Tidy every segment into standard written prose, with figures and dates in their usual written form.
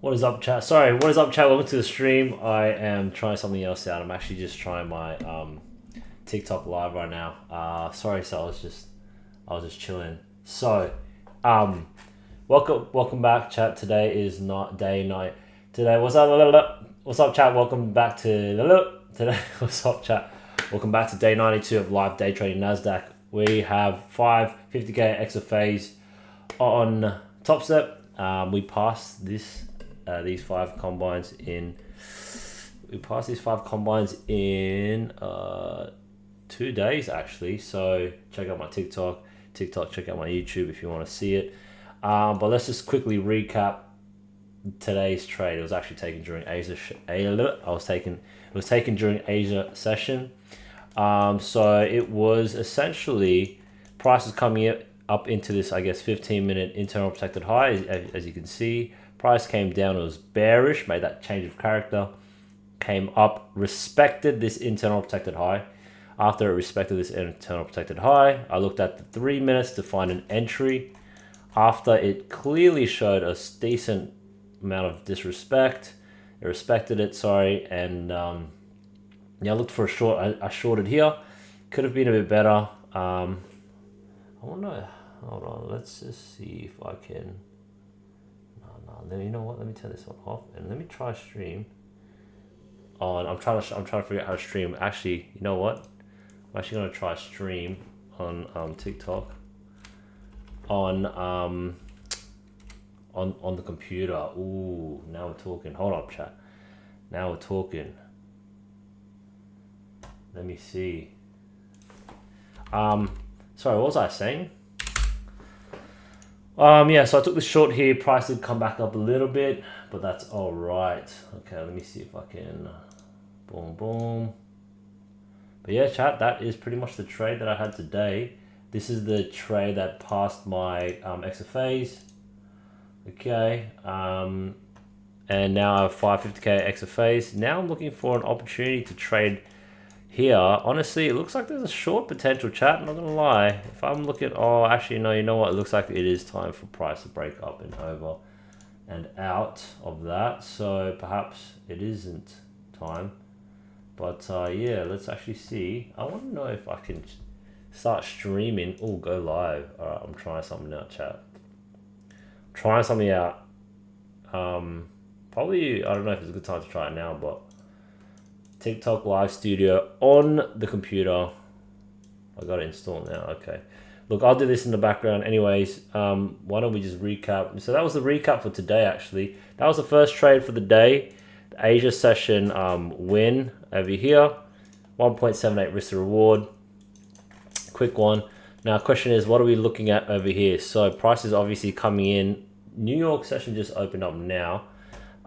What is up, chat? Sorry, what is up, chat? Welcome to the stream. I am trying something else out. I'm actually just trying my TikTok live right now. Sorry, so I was just chilling. So, welcome back, chat. Today is not day night. Today, what's up, chat? Welcome back to today. What's up, chat? Welcome back to day 92 of live day trading NASDAQ. We have 5 50k XFAs on Top Step. We passed these 5 combines in. We passed these 5 combines in 2 days actually. So check out my TikTok. Check out my YouTube if you want to see it. But let's just quickly recap today's trade. It was actually taken during Asia. It was taken during Asia session. So it was essentially prices coming up into this, I guess, 15-minute internal protected high. As you can see, price came down. It was bearish, made that change of character, came up, respected this internal protected high. After it respected this internal protected high, I looked at the 3 minutes to find an entry. After it clearly showed a decent amount of disrespect, it respected it, sorry, and yeah, I looked for a short. I shorted here. Could have been a bit better. I wonder. Hold on. Let's just see if I can. No. You know what? Let me turn this one off and let me try stream. I'm trying to figure out how to stream. Actually, you know what? I'm actually gonna try stream on TikTok. On the computer. Ooh, now we're talking. Hold up, chat. Now we're talking. Let me see. Sorry, what was I saying? Yeah, so I took the short here. Price did come back up a little bit, but that's all right. Okay, let me see if I can. Boom. But yeah, chat, that is pretty much the trade that I had today. This is the trade that passed my XFAs. Okay, and now I have 550k XFAs. Now I'm looking for an opportunity to trade here. Honestly, it looks like there's a short potential, chat. I'm not gonna lie. If I'm looking, oh, actually, no, you know what? It looks like it is time for price to break up and over and out of that. So perhaps it isn't time. But yeah, let's actually see. I want to know if I can start streaming. Oh, go live. All right, I'm trying something out, chat. Trying something out. Probably, I don't know if it's a good time to try it now, but TikTok Live Studio on the computer. I got it installed now. Okay. Look, I'll do this in the background anyways. Why don't we just recap? So that was the recap for today, actually. That was the first trade for the day. The Asia session win over here. 1.78 risk to reward. Quick one. Now, question is, what are we looking at over here? So price is obviously coming in. New York session just opened up now.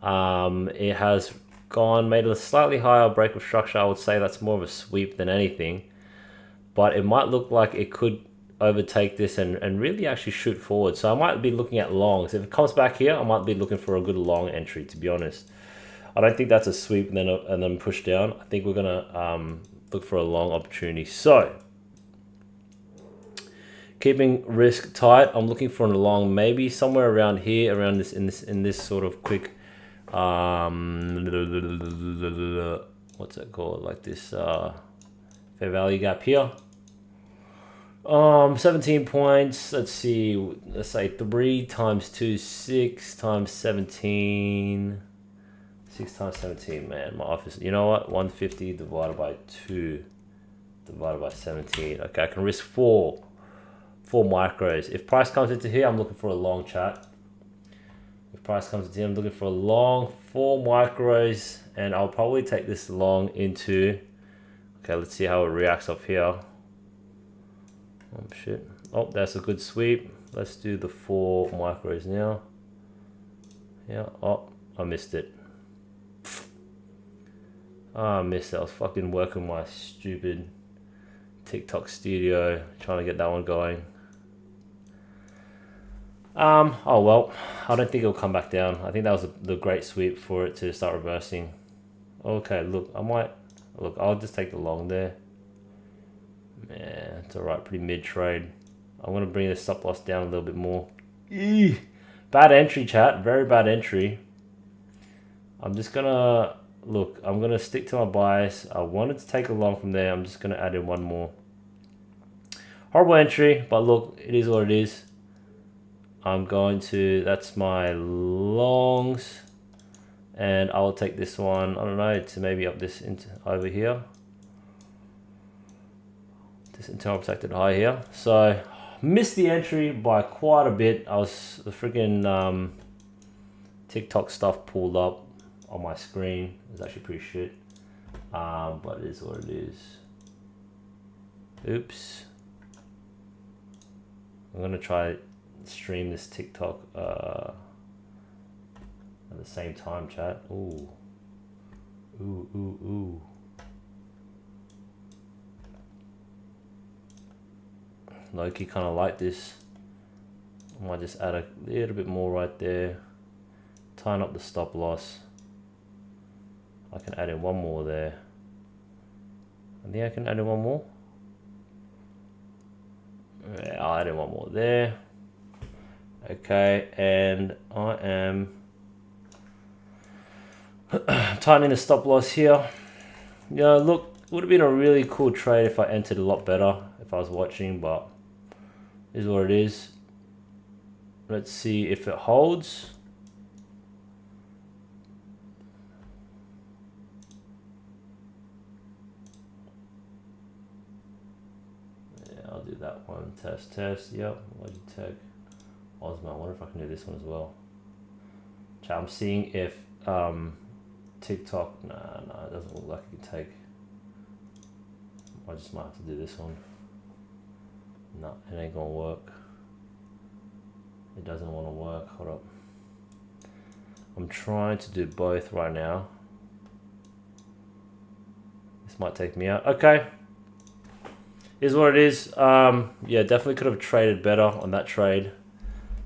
It has made a slightly higher break of structure. I would say that's more of a sweep than anything, but it might look like it could overtake this and really actually shoot forward. So I might be looking at longs. If it comes back here, I might be looking for a good long entry, to be honest. I don't think that's a sweep and then push down. I think we're gonna look for a long opportunity. So keeping risk tight, I'm looking for a long, maybe somewhere around here, around this in this sort of quick what's it called, like this fair value gap here. 17 points. Let's see, let's say 3 times 2, 6 times 17. 6 times 17, man, my office, you know what, 150 divided by 2 divided by 17. Okay, I can risk 4 micros. If price comes into here, I'm looking for a long, chat. If price comes into here, I'm looking for a long 4 micros, and I'll probably take this long into, okay, let's see how it reacts off here. Oh shit. Oh, that's a good sweep. Let's do the 4 micros now. Yeah. Oh, I missed it. Oh, I missed it. I was fucking working my stupid TikTok studio, trying to get that one going. Oh well, I don't think it'll come back down. I think that was the great sweep for it to start reversing. Okay, look, I'll just take the long there. Man, it's alright, pretty mid trade. I'm gonna bring the stop loss down a little bit more. Bad entry, chat, very bad entry. I'm just gonna look. I'm gonna stick to my bias. I wanted to take a long from there. I'm just gonna add in one more. Horrible entry, but look, it is what it is. I'm going to. That's my longs, and I will take this one. I don't know, to maybe up this into over here. This internal protected high here. So missed the entry by quite a bit. I was the freaking TikTok stuff pulled up on my screen. It's actually pretty shit, but it is what it is. Oops. I'm gonna try stream this TikTok at the same time, chat. Ooh, ooh, ooh, ooh. Loki kind of like this. I might just add a little bit more right there. Tying up the stop loss. I can add in one more there. I think I can add in one more. Yeah, I'll add in one more there. Okay, and I am tightening the stop loss here. Yeah, look, it would have been a really cool trade if I entered a lot better if I was watching, but it is what it is. Let's see if it holds. Yeah, I'll do that one. Test. Yep. Logitech. Osmo. I wonder if I can do this one as well. Chat, I'm seeing if TikTok. Nah, it doesn't look like it can take. I just might have to do this one. No, it ain't gonna work. It doesn't want to work. Hold up. I'm trying to do both right now. This might take me out. Okay. Is what it is. Yeah, definitely could have traded better on that trade.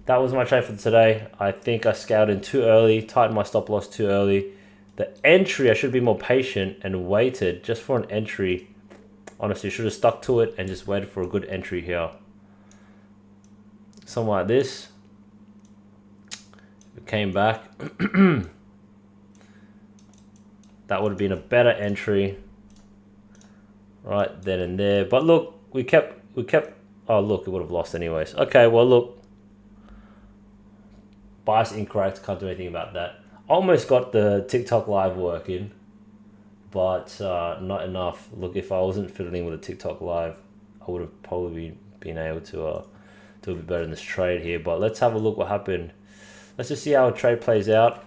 That was my trade for today. I think I scaled in too early, tightened my stop loss too early. The entry, I should be more patient and waited just for an entry. Honestly, should have stuck to it and just waited for a good entry here. Something like this. It came back. That would have been a better entry right then and there. But look, we kept. Oh, look, it would have lost anyways. Okay, well, look. Bias incorrect. Can't do anything about that. Almost got the TikTok live working, but not enough. Look, if I wasn't fiddling with a TikTok live, I would have probably been able to do a bit better in this trade here. But let's have a look what happened. Let's just see how a trade plays out.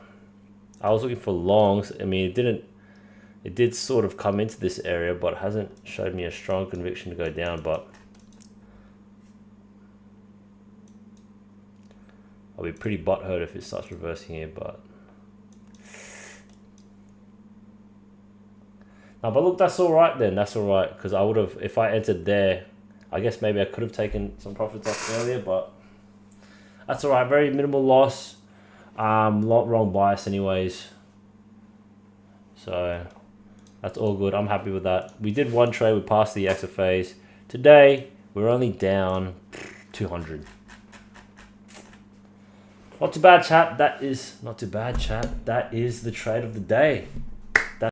I was looking for longs. I mean, it did sort of come into this area, but it hasn't showed me a strong conviction to go down. But I'll be pretty butthurt if it starts reversing here, but no, but look, that's all right then. That's all right, because I would have, if I entered there, I guess maybe I could have taken some profits off earlier, but that's all right. Very minimal loss. Wrong bias anyways. So that's all good. I'm happy with that. We did one trade. We passed the exit phase. Today, we're only down 200. Not too bad, chat. That is not too bad, chat. That is the trade of the day.